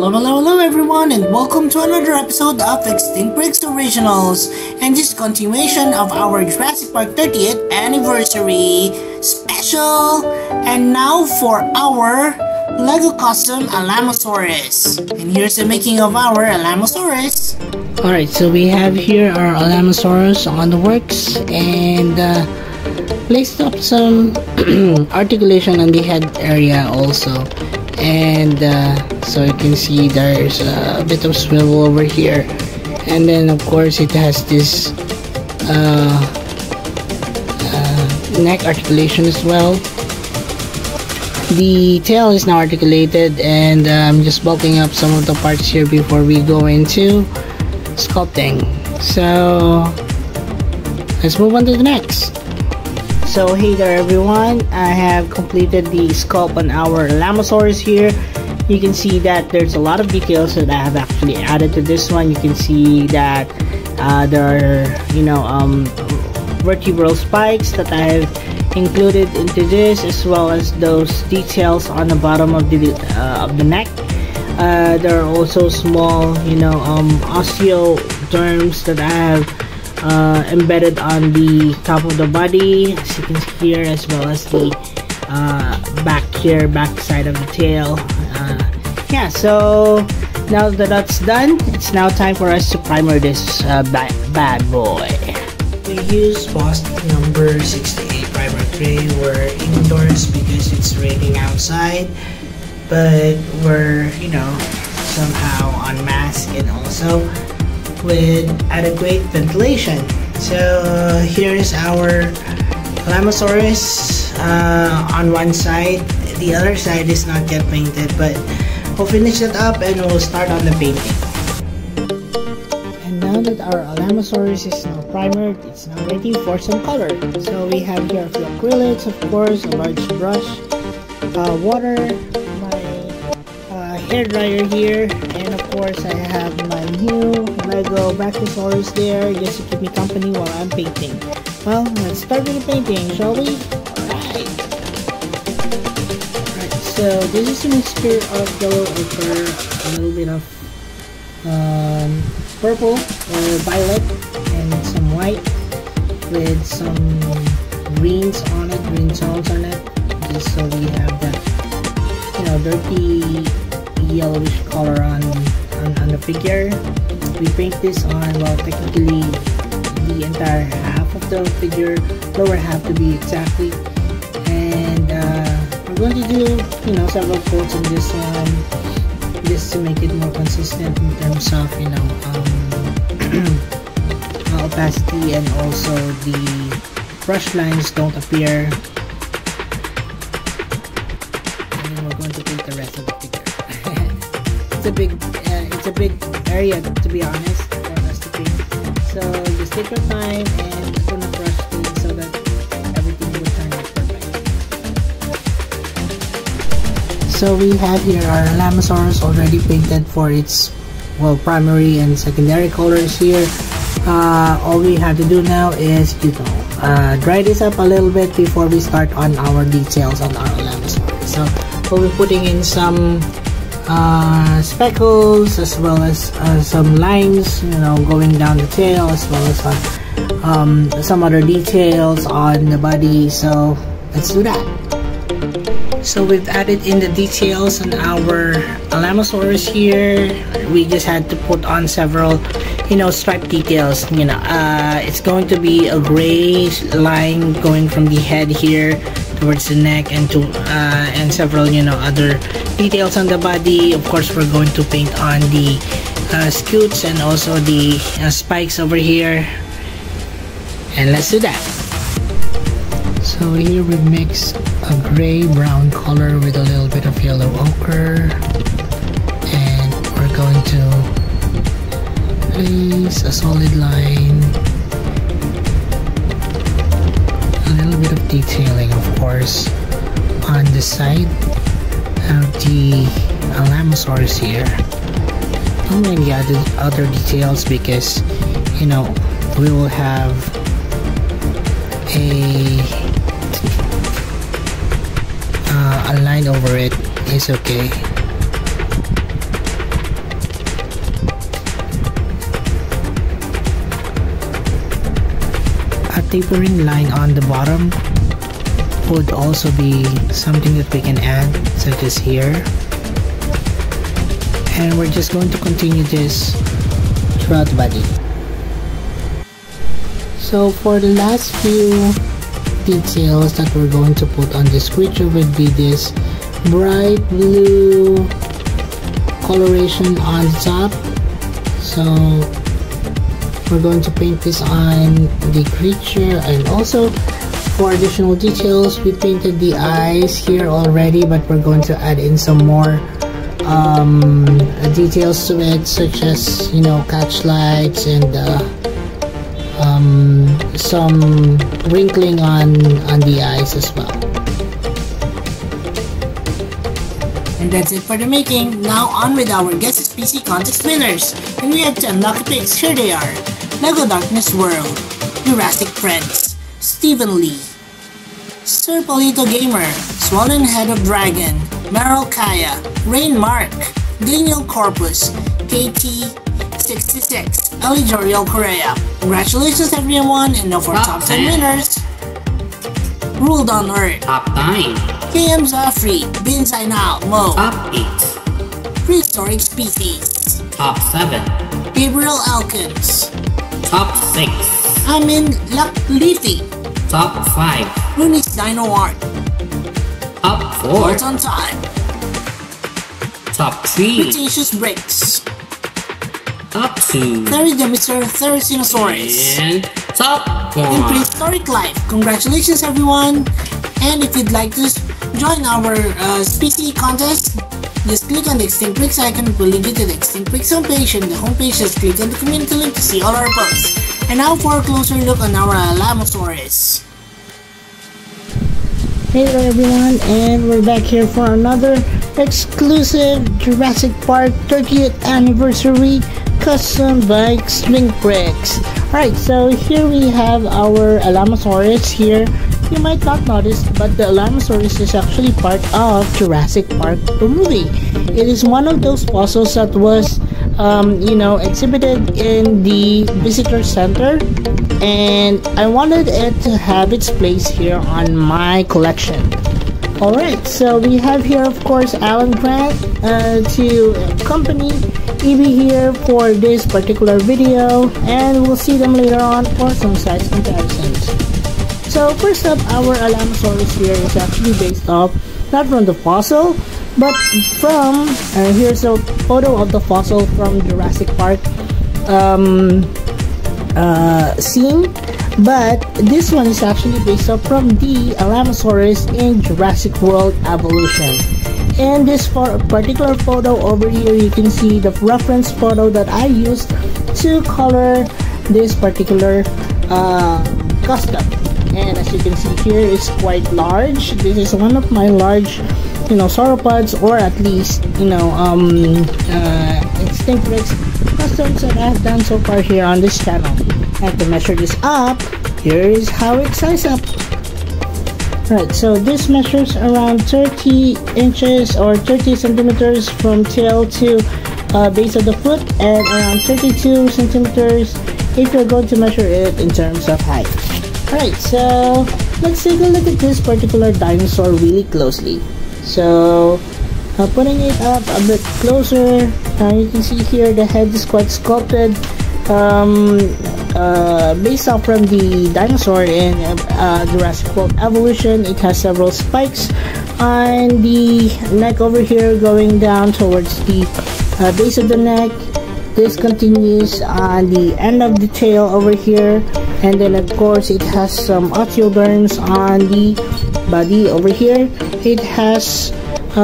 Hello everyone, and welcome to another episode of Extinct Bricks Originals, and this is continuation of our Jurassic Park 30th anniversary special. And now for our Lego custom ALAMOSAURUS, and here's the making of our ALAMOSAURUS. Alright, so we have here our ALAMOSAURUS on the works, and placed up some articulation on the head area also. And so you can see there's a bit of swivel over here, and then of course it has this neck articulation as well. The tail is now articulated, and I'm just bulking up some of the parts here before we go into sculpting. So let's move on to the next. So hey there everyone, I have completed the sculpt on our ALAMOSAURUS here. You can see that there's a lot of details that I have actually added to this one. You can see that there are, vertebral spikes that I have included into this, as well as those details on the bottom of the neck. There are also small, osteoderms that I have embedded on the top of the body, as you can see here, as well as the back side of the tail. Yeah, so now that that's done, it's now time for us to primer this bad boy. We use Boss number 68 primer tray. We're indoors because it's raining outside, but we're somehow unmasked and also with adequate ventilation. So here's our ALAMOSAURUS on one side. The other side is not yet painted, but we'll finish it up and we'll start on the painting. And now that our ALAMOSAURUS is now primered, it's now ready for some color. So we have here a few acrylics, of course, a large brush, water, my hair dryer here, and of course I have my new Lego Brachiosaurus there just to keep me company while I'm painting. Well, let's start with the painting, shall we? Alright. So this is a mixture of yellow ochre, a little bit of purple or violet, and some white with some greens on it, green tones on it, just so we have that dirty yellowish color on the figure. We paint this on, well, technically the entire half of the figure, lower half to be exactly, and we're going to do several coats on this one just to make it more consistent in terms of opacity, and also the brush lines don't appear. And then we're going to paint the rest of the figure. It's a big area, to be honest, for us to paint. So just take your time and do not rush things so that everything will turn out perfect. So we have here our ALAMOSAURUS already painted for its primary and secondary colors here. All we have to do now is dry this up a little bit before we start on our details on our ALAMOSAURUS. So we'll be putting in some speckles, as well as some lines going down the tail, as well as some other details on the body. So let's do that. So we've added in the details on our ALAMOSAURUS here. We just had to put on several stripe details. It's going to be a gray line going from the head here towards the neck, and several other details on the body. Of course, we're going to paint on the scutes and also the spikes over here, and let's do that. So here we mix a gray brown color with a little bit of yellow ochre, and we're going to place a solid line, a little bit of detailing, of course, on the side of the ALAMOSAURUS here. Not many other details, because we will have a line over it. It's okay. tapering line on the bottom would also be something that we can add, such as here. And we're just going to continue this throughout the body. So for the last few details that we're going to put on this creature would be this bright blue coloration on the top. So we're going to paint this on the creature, and also for additional details we painted the eyes here already, but we're going to add in some more details to it, such as, you know, catch lights and some wrinkling on the eyes as well. And that's it for the making. Now on with our Guess SPC contest winners. And we have 10 lucky picks. Here they are: Lego Darkness World, Jurassic Friends, Stephen Lee, Sir Polito Gamer, Swollen Head of Dragon, Meryl Kaya, Rain Mark, Daniel Corpus, KT66, Ellie Joriel Correa. Congratulations everyone, and now for top 10 winners. Ruled on Earth, Top 9. KM Zafri, Bin Zainal, Mo. Top 8. Prehistoric Species, Top 7. Gabriel Elkins, Top 6. Amin Laklifi, Top 5. Runis Dino Art, Top 4. What's on Time, Top 3. Cretaceous Bricks, Top 2. Theridemister Therizinosaurus, And Top in 1. Prehistoric Life. Congratulations everyone, and if you'd like to join our species contest, just click on the Extinct Bricks icon. It will link you to the Extinct Bricks homepage, and the homepage just click on the community link to see all our posts. And now for a closer look on our ALAMOSAURUS. Hey there everyone, and we're back here for another exclusive Jurassic Park 30th anniversary custom by Extinct Bricks. Alright, so here we have our ALAMOSAURUS here. You might not notice, but the ALAMOSAURUS is actually part of Jurassic Park the movie. It is one of those fossils that was exhibited in the visitor center, and I wanted it to have its place here on my collection. Alright, so we have here of course Alan Grant to accompany Evie here for this particular video, and we'll see them later on for some size comparisons. So first up, our ALAMOSAURUS here is actually based off not from the fossil, but from here's a photo of the fossil from Jurassic Park scene, but this one is actually based off from the ALAMOSAURUS in Jurassic World Evolution. In this particular photo over here, you can see the reference photo that I used to color this particular custom. And as you can see here, it's quite large. This is one of my large, sauropods, or at least, Extinct Bricks customs that I've done so far here on this channel. And to measure this up, here is how it sizes up. Right, so this measures around 30 inches or 30 centimeters from tail to base of the foot, and around 32 centimeters if you're going to measure it in terms of height. Alright, so let's take a look at this particular dinosaur really closely. So putting it up a bit closer, you can see here the head is quite sculpted, based off from the dinosaur in Jurassic World Evolution. It has several spikes on the neck over here going down towards the base of the neck. This continues on the end of the tail over here, and then of course it has some osteoderms on the body over here. It has 2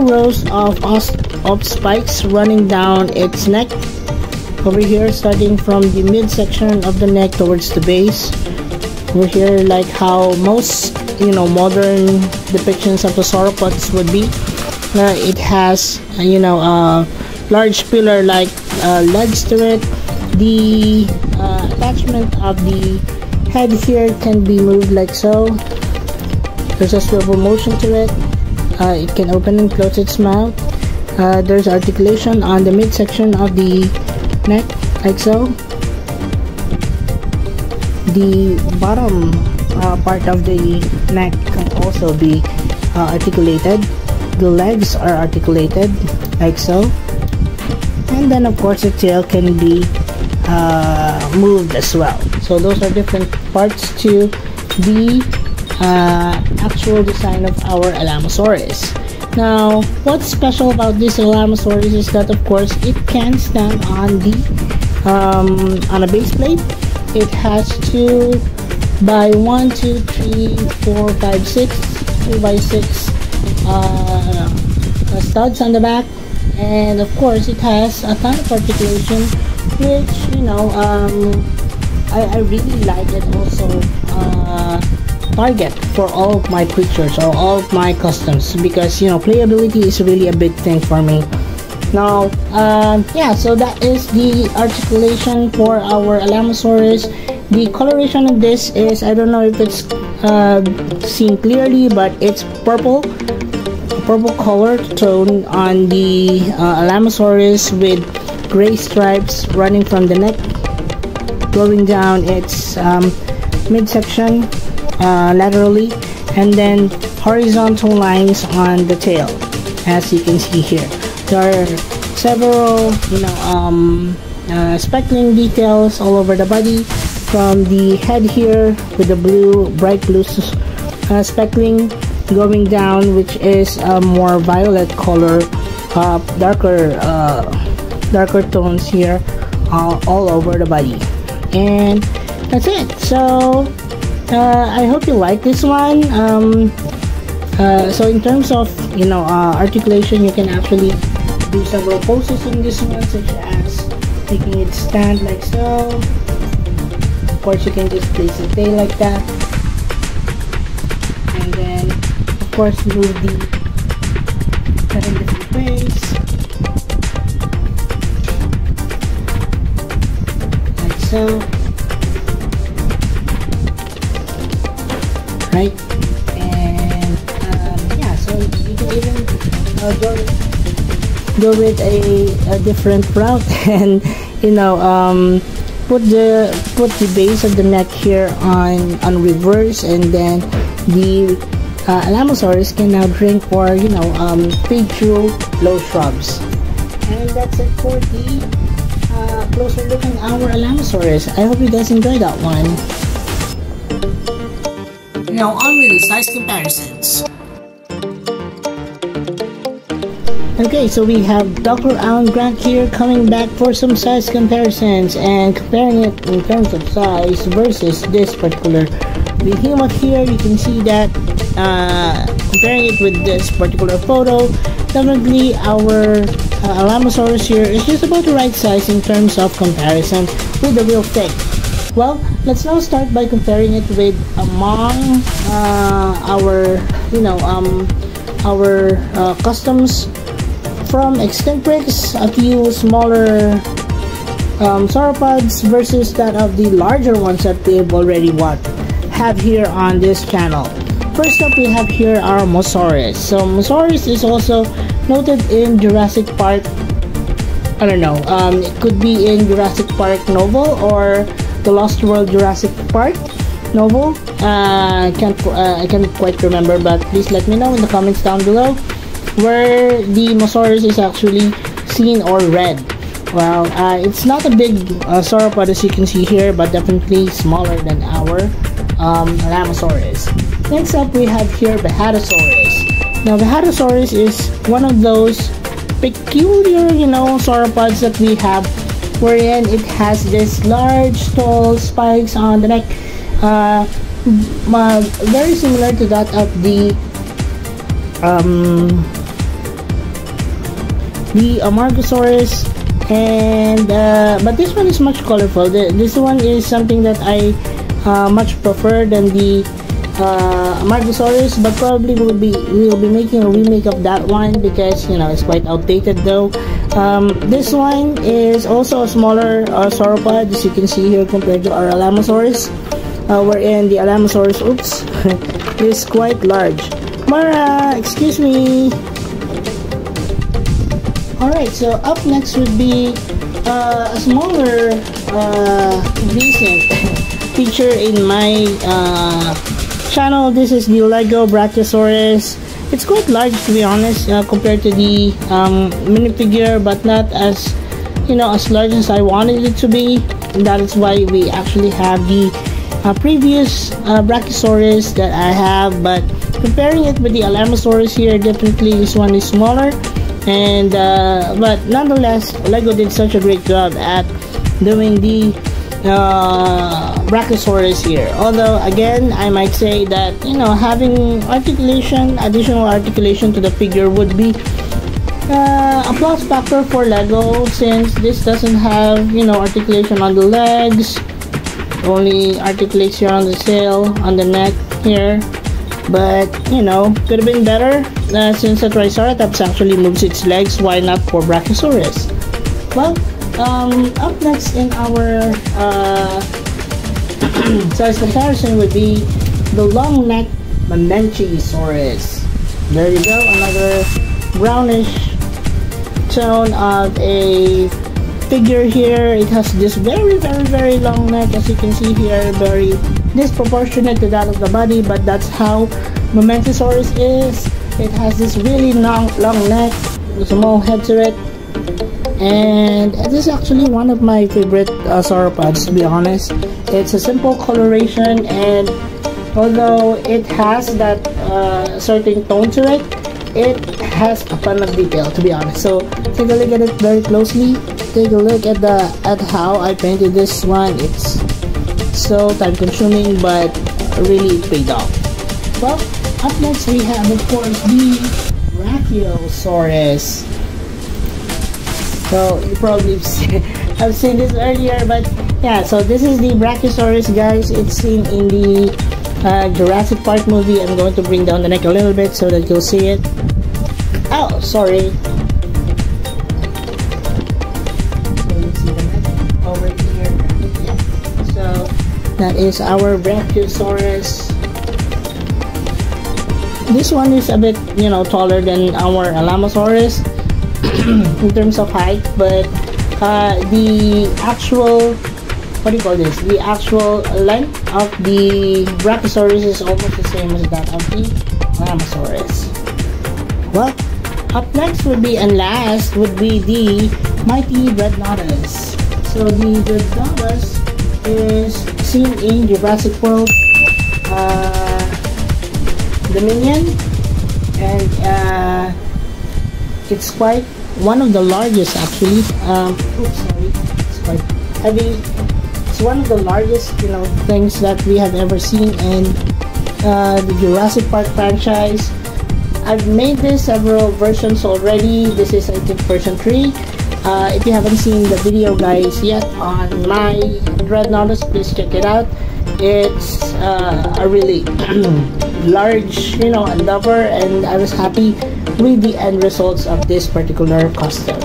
rows of spikes running down its neck over here, starting from the midsection of the neck towards the base over here, like how most modern depictions of the sauropods would be. It has large pillar like legs to it. The attachment of the head here can be moved like so. There's a swivel motion to it. It can open and close its mouth. There's articulation on the midsection of the neck like so. the bottom part of the neck can also be articulated. The legs are articulated like so, and then of course the tail can be moved as well. So those are different parts to the actual design of our Alamosaurus. Now, what's special about this Alamosaurus is that of course it can stand on the on a base plate. It has 2 by 1, 2, 3, 4, 5, 6, 2 by 6 studs on the back, and of course it has a ton of articulation, which I really like it. Also target for all of my creatures or all of my customs, because playability is really a big thing for me. Now yeah, so that is the articulation for our Alamosaurus. The coloration of this is, I don't know if it's seen clearly, but it's purple color tone on the Alamosaurus, with gray stripes running from the neck going down its midsection laterally, and then horizontal lines on the tail, as you can see here. There are several speckling details all over the body, from the head here with the bright blue speckling going down, which is a more violet color, darker tones here all over the body. And that's it. So I hope you like this one. So in terms of articulation, you can actually do several poses in this one, such as making it stand like so. Of course, you can just place the tail like that, and then of course move the head in different ways, like so, right? And yeah, so you can even go with a different route and put the base of the neck here on reverse, and then the Alamosaurus can now drink or feed through low shrubs. And that's it for the closer look at our Alamosaurus. I hope you guys enjoyed that one. Now on with the size comparisons. Okay, so we have Dr. Alan Grant here coming back for some size comparisons and comparing it in terms of size versus this particular behemoth here. You can see that comparing it with this particular photo, definitely our Alamosaurus here is just about the right size in terms of comparison with the real thing. Well, let's now start by comparing it with among our customs from Extinctrix, a few smaller sauropods versus that of the larger ones that we've already have here on this channel. First up, we have here our Mosaurus. So Mosaurus is also noted in Jurassic Park. I don't know, it could be in Jurassic Park novel or the Lost World Jurassic Park novel. I can't quite remember, but please let me know in the comments down below where the Mosaurus is actually seen or read. Well, it's not a big sauropod as you can see here, but definitely smaller than our Alamosaurus. Next up, we have here Behatosaurus. Now, Behatosaurus is one of those peculiar, sauropods that we have, wherein it has this large, tall spikes on the neck, very similar to that of the Amargosaurus, and but this one is much colorful. This one is something that I much prefer than the Amargosaurus, but probably we'll be making a remake of that one because it's quite outdated though. This one is also a smaller sauropod, as you can see here, compared to our Alamosaurus, wherein the Alamosaurus is quite large. Mara, excuse me. Alright, so up next would be a smaller recent feature in my channel. This is the Lego Brachiosaurus. It's quite large, to be honest, compared to the minifigure, but not as, you know, as large as I wanted it to be. And that is why we actually have the previous Brachiosaurus that I have, but comparing it with the Alamosaurus here, definitely this one is smaller. And but nonetheless, Lego did such a great job at doing the Brachiosaurus here. Although again, I might say that, you know, having articulation, additional articulation to the figure would be a plus factor for Lego, since this doesn't have, you know, articulation on the legs, only articulation on the tail, on the neck here. But, you know, could have been better since the Triceratops actually moves its legs. Why not for Brachiosaurus? Well, up next in our size comparison would be the long neck Mamenchisaurus. There you go, another brownish tone of a figure here. It has this very long neck, as you can see here, very disproportionate to that of the body, but that's how Mamenchisaurus is. It has this really long neck, a small head to it, and this is actually one of my favorite sauropods, to be honest. It's a simple coloration, and although it has that certain tone to it, it has a ton of detail, to be honest. So take a look at it very closely. Take a look at how I painted this one. It's so time consuming, but really paid off. Well, up next we have, of course, the Brachiosaurus. So you probably have seen this earlier, but yeah, so this is the Brachiosaurus, guys. It's seen in the Jurassic Park movie. I'm going to bring down the neck a little bit so that you'll see it. Oh, sorry. That is our Brachiosaurus. This one is a bit, you know, taller than our Alamosaurus in terms of height, but the actual, what do you call this? The actual length of the Brachiosaurus is almost the same as that of the Alamosaurus. Well, up next would be, and last would be, the mighty Dreadnoughtus. So the Dreadnoughtus is seen in Jurassic World Dominion, and it's quite one of the largest, actually. Oops, sorry, it's quite heavy. It's one of the largest, you know, things that we have ever seen in the Jurassic Park franchise. I've made this several versions already. This is, I think, version 3. If you haven't seen the video, guys, yet on my Dreadnoughtus, please check it out. It's a really large, you know, endeavor, and I was happy with the end results of this particular custom.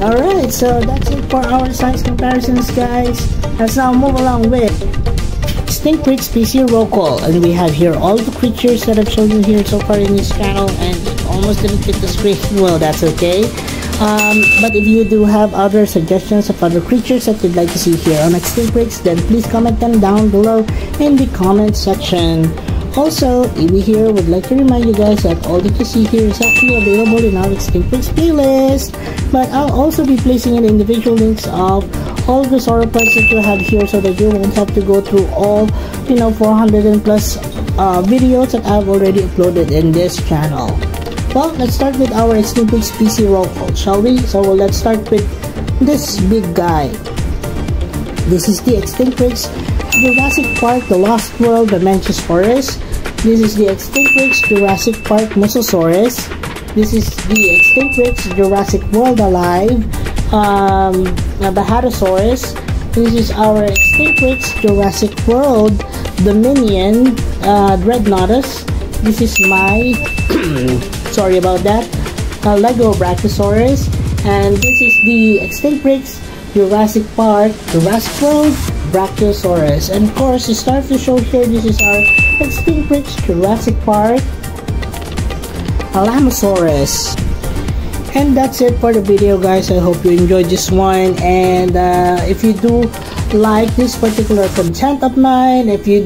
Alright, so that's it for our size comparisons, guys. Let's now move along with Extinct Freaks PC Roll Call, and we have here all the creatures that I've shown you here so far in this channel, and it almost didn't fit the screen. Well, that's okay. But if you do have other suggestions of other creatures that you'd like to see here on Extinct Freaks, then please comment them down below in the comment section. Also, Evie here would like to remind you guys that all that you see here is actually available in our Extinct Freaks playlist, but I'll also be placing in individual links of all the sauropods that you have here, so that you won't have to go through all, you know, 400 and plus videos that I've already uploaded in this channel. Well, let's start with our Extinct Freaks PC roll call, shall we? So let's start with this big guy. This is the Extinct Freaks Jurassic Park The Lost World Mamenchisaurus. This is the Extinct Freaks Jurassic Park Mosasaurus. This is the Extinct Freaks Jurassic World Alive Bahatosaurus. This is our Extinct Freaks Jurassic World Dominion Dreadnoughtus. This is my sorry about that, Lego Brachiosaurus, and this is the Extinct Freaks Jurassic Park Jurassic World Brachiosaurus. And of course, to start the show here, this is our Extinct Freaks Jurassic Park ALAMOSAURUS. And that's it for the video, guys. I hope you enjoyed this one, and if you do like this particular content of mine. If you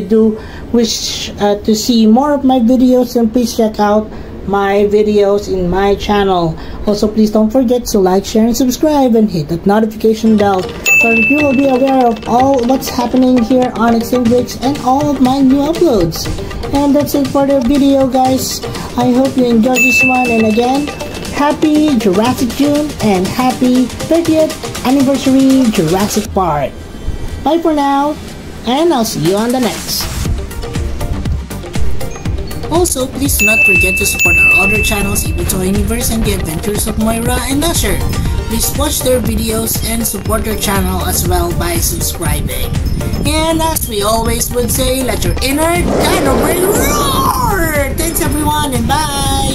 do wish to see more of my videos, then please check out my videos in my channel. Also, please don't forget to like, share, and subscribe, and hit that notification bell so that you will be aware of all what's happening here on Extinct and all of my new uploads. And that's it for the video, guys. I hope you enjoyed this one, and again, happy Jurassic June and happy 30th anniversary Jurassic Park. Bye for now, and I'll see you on the next. Also, please do not forget to support our other channels, Ibito Universe and The Adventures of Moira and Nasher. Please watch their videos and support their channel as well by subscribing. And as we always would say, let your inner dino brain roar! Thanks everyone, and bye!